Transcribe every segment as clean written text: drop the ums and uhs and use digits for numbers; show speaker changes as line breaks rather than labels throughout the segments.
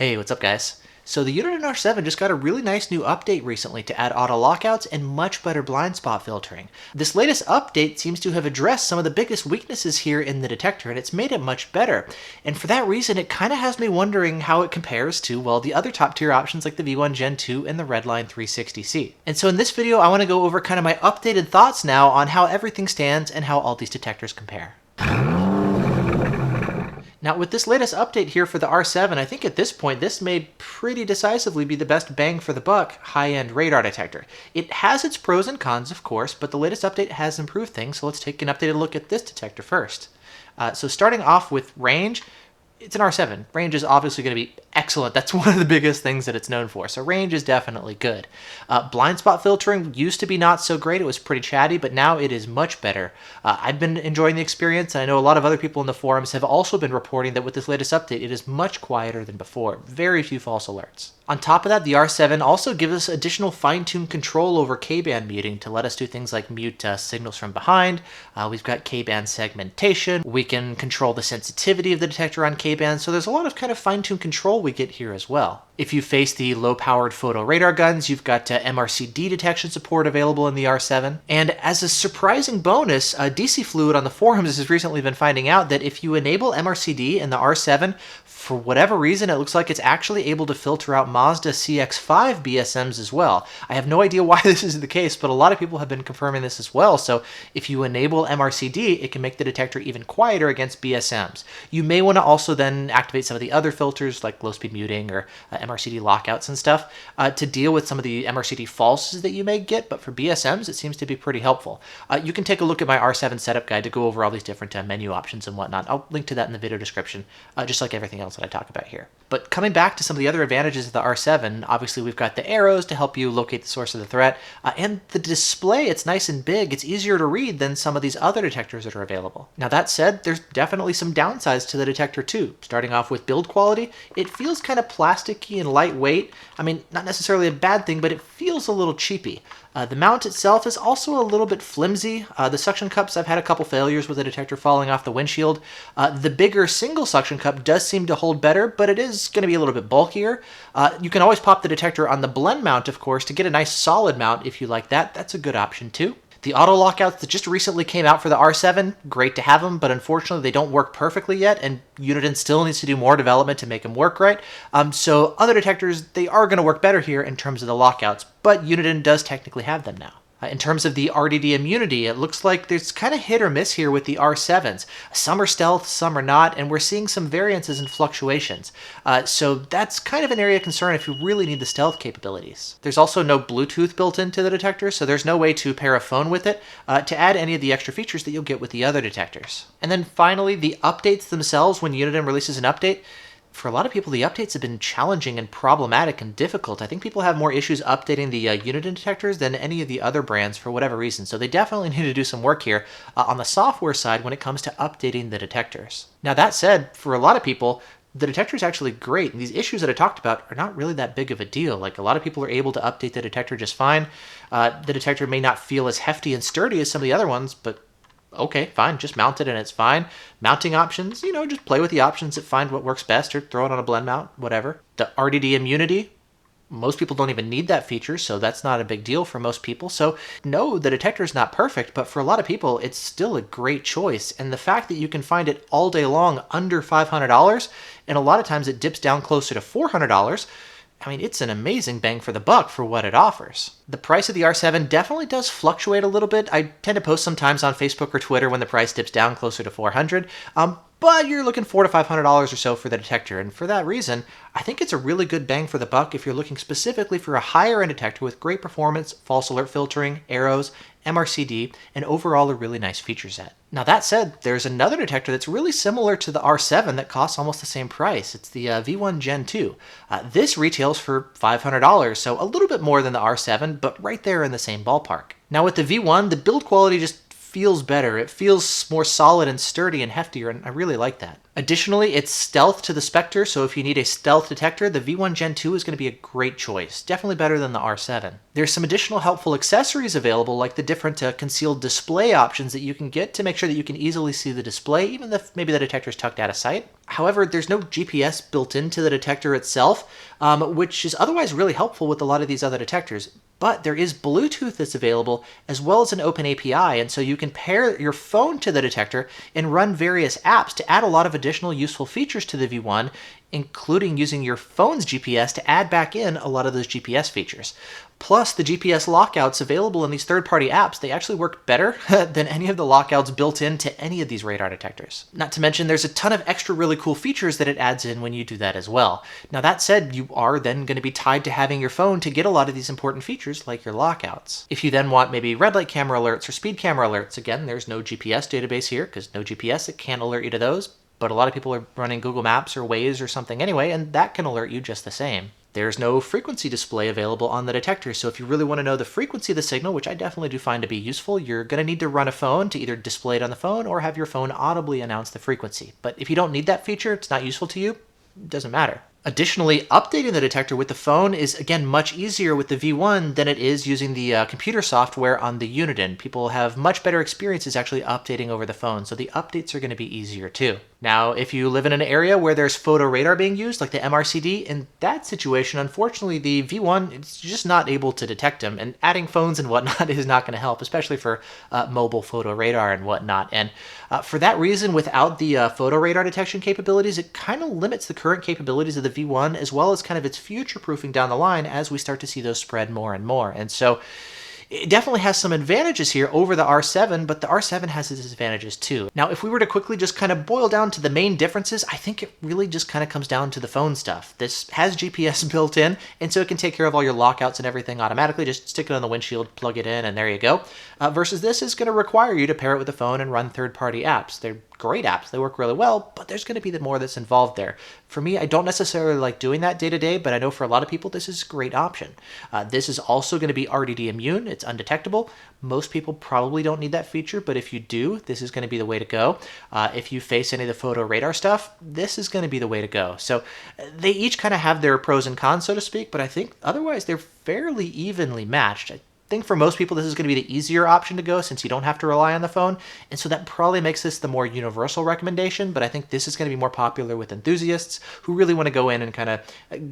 Hey, what's up guys? So the Uniden R7 just got a really nice new update recently to add auto lockouts and much better blind spot filtering. This latest update seems to have addressed some of the biggest weaknesses here in the detector, and it's made it much better. And for that reason, it kind of has me wondering how it compares to, well, the other top tier options like the V1 Gen 2 and the Redline 360C. And so in this video, I want to go over kind of my updated thoughts now on how everything stands and how all these detectors compare. Now with this latest update here for the R7, I think at this point this may pretty decisively be the best bang for the buck high-end radar detector. It has its pros and cons, of course, but the latest update has improved things, so let's take an updated look at this detector first. So starting off with range, it's an R7. Range is obviously going to be excellent. That's one of the biggest things that it's known for. So range is definitely good. Blind spot filtering used to be not so great. It was pretty chatty, but now it is much better. I've been enjoying the experience, and I know a lot of other people in the forums have also been reporting that with this latest update, it is much quieter than before. Very few false alerts. On top of that, the R7 also gives us additional fine-tuned control over K-band muting to let us do things like mute signals from behind. We've got K-band segmentation. We can control the sensitivity of the detector on K-band, so there's a lot of kind of fine-tuned control we get here as well. If you face the low-powered photo radar guns, you've got MRCD detection support available in the R7. And as a surprising bonus, DC Fluid on the forums has recently been finding out that if you enable MRCD in the R7, for whatever reason, it looks like it's actually able to filter out Mazda CX-5 BSMs as well. I have no idea why this is the case, but a lot of people have been confirming this as well. So if you enable MRCD, it can make the detector even quieter against BSMs. You may want to also then activate some of the other filters like low-speed muting or MRCD lockouts and stuff to deal with some of the MRCD falses that you may get, but for BSMs, it seems to be pretty helpful. You can take a look at my R7 setup guide to go over all these different menu options and whatnot. I'll link to that in the video description, just like everything else that I talk about here. But coming back to some of the other advantages of the R7, obviously we've got the arrows to help you locate the source of the threat, and the display, it's nice and big. It's easier to read than some of these other detectors that are available. Now that said, there's definitely some downsides to the detector too. Starting off with build quality, it feels kind of plasticky and lightweight. I mean, not necessarily a bad thing, but it feels a little cheapy. The mount itself is also a little bit flimsy. The suction cups, I've had a couple failures with the detector falling off the windshield. The bigger single suction cup does seem to hold better, but it is going to be a little bit bulkier. You can always pop the detector on the blend mount, of course, to get a nice solid mount if you like that. That's a good option too. The auto lockouts that just recently came out for the R7, great to have them, but unfortunately they don't work perfectly yet, and Uniden still needs to do more development to make them work right. So other detectors, they are going to work better here in terms of the lockouts, but Uniden does technically have them now. In terms of the RDD immunity, it looks like there's kind of hit or miss here with the R7s. Some are stealth, some are not, and we're seeing some variances and fluctuations. So that's kind of an area of concern if you really need the stealth capabilities. There's also no Bluetooth built into the detector, so there's no way to pair a phone with it to add any of the extra features that you'll get with the other detectors. And then finally, the updates themselves, when Uniden releases an update, for a lot of people, the updates have been challenging and problematic and difficult. I think people have more issues updating the Uniden detectors than any of the other brands for whatever reason. So they definitely need to do some work here on the software side when it comes to updating the detectors. Now that said, for a lot of people, the detector is actually great. And these issues that I talked about are not really that big of a deal. Like a lot of people are able to update the detector just fine. The detector may not feel as hefty and sturdy as some of the other ones, but okay, fine, just mount it and it's fine. Mounting options, just play with the options that find what works best or throw it on a blend mount, whatever. The RDD immunity, most people don't even need that feature, so that's not a big deal for most people. So no, the detector is not perfect, but for a lot of people, it's still a great choice. And the fact that you can find it all day long under $500, and a lot of times it dips down closer to $400, I mean, it's an amazing bang for the buck for what it offers. The price of the R7 definitely does fluctuate a little bit. I tend to post sometimes on Facebook or Twitter when the price dips down closer to $400. But you're looking $400 to $500 or so for the detector, and for that reason, I think it's a really good bang for the buck if you're looking specifically for a higher-end detector with great performance, false alert filtering, arrows, MRCD, and overall a really nice feature set. Now that said, there's another detector that's really similar to the R7 that costs almost the same price. It's the V1 Gen 2. This retails for $500, so a little bit more than the R7, but right there in the same ballpark. Now with the V1, the build quality just feels better. It feels more solid and sturdy and heftier, and I really like that. Additionally, it's stealth to the Spectre, so if you need a stealth detector, the V1 Gen 2 is going to be a great choice. Definitely better than the R7. There's some additional helpful accessories available, like the different concealed display options that you can get to make sure that you can easily see the display, even if maybe the detector's tucked out of sight. However, there's no GPS built into the detector itself, which is otherwise really helpful with a lot of these other detectors. But there is Bluetooth that's available, as well as an open API, and so you can pair your phone to the detector and run various apps to add a lot of additional useful features to the V1, including using your phone's GPS to add back in a lot of those GPS features. Plus, the GPS lockouts available in these third-party apps, they actually work better than any of the lockouts built into any of these radar detectors. Not to mention, there's a ton of extra really cool features that it adds in when you do that as well. Now, that said, you are then going to be tied to having your phone to get a lot of these important features like your lockouts. If you then want maybe red light camera alerts or speed camera alerts, again, there's no GPS database here because no GPS, it can't alert you to those. But a lot of people are running Google Maps or Waze or something anyway, and that can alert you just the same. There's no frequency display available on the detector, so if you really want to know the frequency of the signal, which I definitely do find to be useful, you're going to need to run a phone to either display it on the phone or have your phone audibly announce the frequency. But if you don't need that feature, it's not useful to you, it doesn't matter. Additionally, updating the detector with the phone is, again, much easier with the V1 than it is using the computer software on the Uniden. People have much better experiences actually updating over the phone, so the updates are going to be easier too. Now, if you live in an area where there's photo radar being used, like the MRCD, in that situation, unfortunately, the V1 is just not able to detect them, and adding phones and whatnot is not going to help, especially for mobile photo radar and whatnot. And for that reason, without the photo radar detection capabilities, it kind of limits the current capabilities of the V1, as well as kind of its future-proofing down the line as we start to see those spread more and more. And so it definitely has some advantages here over the R7, but the R7 has its disadvantages too. Now, if we were to quickly just kind of boil down to the main differences, I think it really just kind of comes down to the phone stuff. This has GPS built in, and so it can take care of all your lockouts and everything automatically. Just stick it on the windshield, plug it in, and there you go. Versus this is going to require you to pair it with a phone and run third-party apps. They're great apps. They work really well, but there's going to be more that's involved there. For me, I don't necessarily like doing that day to day, but I know for a lot of people, this is a great option. This is also going to be RDD immune. It's undetectable. Most people probably don't need that feature, but if you do, this is going to be the way to go. If you face any of the photo radar stuff, this is going to be the way to go. So they each kind of have their pros and cons, so to speak, but I think otherwise they're fairly evenly matched. I think for most people, this is going to be the easier option to go since you don't have to rely on the phone. And so that probably makes this the more universal recommendation, but I think this is going to be more popular with enthusiasts who really want to go in and kind of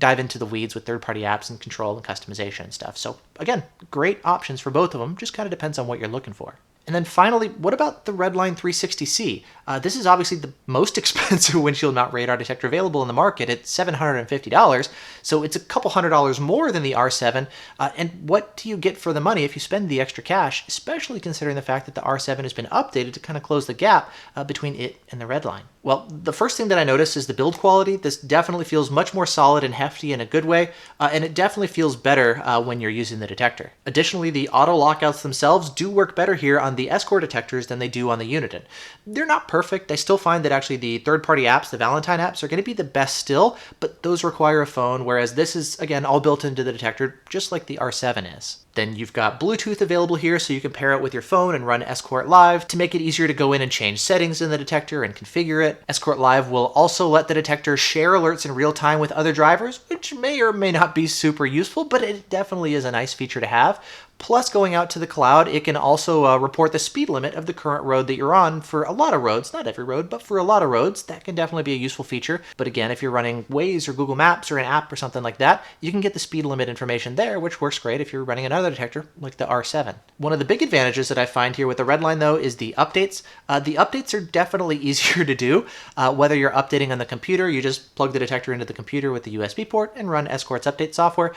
dive into the weeds with third-party apps and control and customization and stuff. So again, great options for both of them. Just kind of depends on what you're looking for. And then finally, what about the Redline 360C? This is obviously the most expensive windshield mount radar detector available in the market at $750, so it's a couple $100 more than the R7. And what do you get for the money if you spend the extra cash, especially considering the fact that the R7 has been updated to kind of close the gap between it and the Redline? Well, the first thing that I noticed is the build quality. This definitely feels much more solid and hefty in a good way, and it definitely feels better when you're using the detector. Additionally, the auto lockouts themselves do work better here on the S-Core detectors than they do on the Uniden. They're not perfect. I still find that actually the third-party apps, the Valentine apps, are going to be the best still, but those require a phone, whereas this is, again, all built into the detector, just like the R7 is. Then you've got Bluetooth available here, so you can pair it with your phone and run Escort Live to make it easier to go in and change settings in the detector and configure it. Escort Live will also let the detector share alerts in real time with other drivers, which may or may not be super useful, but it definitely is a nice feature to have. Plus, going out to the cloud, it can also report the speed limit of the current road that you're on for a lot of roads, not every road, but for a lot of roads. That can definitely be a useful feature. But again, if you're running Waze or Google Maps or an app or something like that, you can get the speed limit information there, which works great if you're running another detector like the R7. One of the big advantages that I find here with the Redline, though, is the updates. The updates are definitely easier to do. Whether you're updating on the computer, you just plug the detector into the computer with the USB port and run Escort's update software.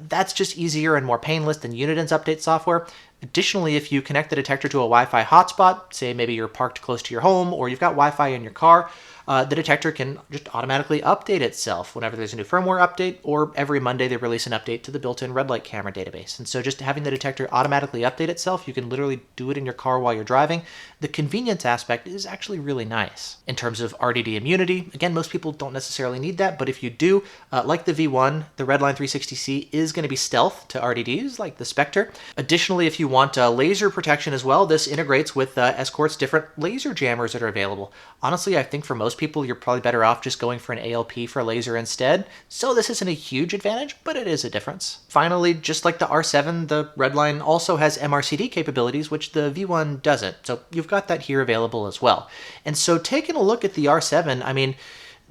That's just easier and more painless than Uniden's update software. Additionally, if you connect the detector to a Wi-Fi hotspot, say maybe you're parked close to your home or you've got Wi-Fi in your car, the detector can just automatically update itself whenever there's a new firmware update, or every Monday they release an update to the built-in red light camera database. And so just having the detector automatically update itself, you can literally do it in your car while you're driving. The convenience aspect is actually really nice. In terms of RDD immunity, again, most people don't necessarily need that, but if you do, like the V1, the Redline 360C is going to be stealth to RDDs like the Spectre. Additionally, if you want laser protection as well, this integrates with Escort's different laser jammers that are available. Honestly, I think for most people, you're probably better off just going for an ALP for a laser instead. So this isn't a huge advantage, but it is a difference. Finally, just like the R7, the Redline also has MRCD capabilities, which the V1 doesn't. So you've got that here available as well. And so taking a look at the R7, I mean,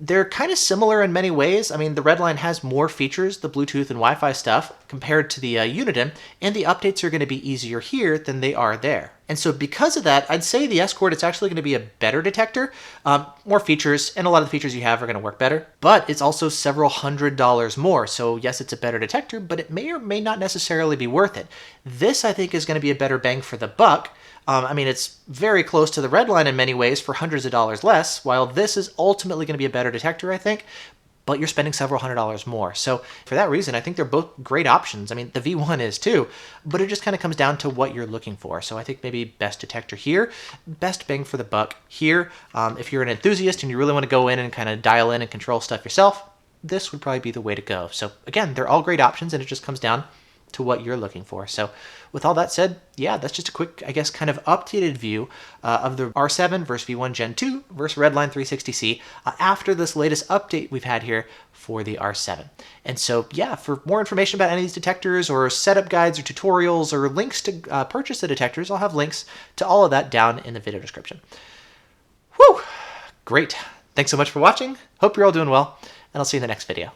they're kind of similar in many ways. I mean, the Redline has more features, the Bluetooth and Wi-Fi stuff, compared to the Uniden, and the updates are going to be easier here than they are there. And so because of that, I'd say the Escort, it's actually going to be a better detector. More features, and a lot of the features you have are going to work better, but it's also several $100s more. So yes, it's a better detector, but it may or may not necessarily be worth it. This, I think, is going to be a better bang for the buck. I mean, it's very close to the Redline in many ways for hundreds of dollars less, while this is ultimately going to be a better detector, I think, but you're spending several $100s more. So for that reason, I think they're both great options. I mean, the V1 is too, but it just kind of comes down to what you're looking for. So I think maybe best detector here, best bang for the buck here. If you're an enthusiast and you really want to go in and kind of dial in and control stuff yourself, this would probably be the way to go. So again, they're all great options, and it just comes down to what you're looking for. So with all that said, yeah, that's just a quick, I guess, kind of updated view of the R7 versus V1 Gen 2 versus Redline 360C after this latest update we've had here for the R7. And so, yeah, for more information about any of these detectors or setup guides or tutorials or links to purchase the detectors, I'll have links to all of that down in the video description. Whew! Great. Thanks so much for watching. Hope you're all doing well, and I'll see you in the next video.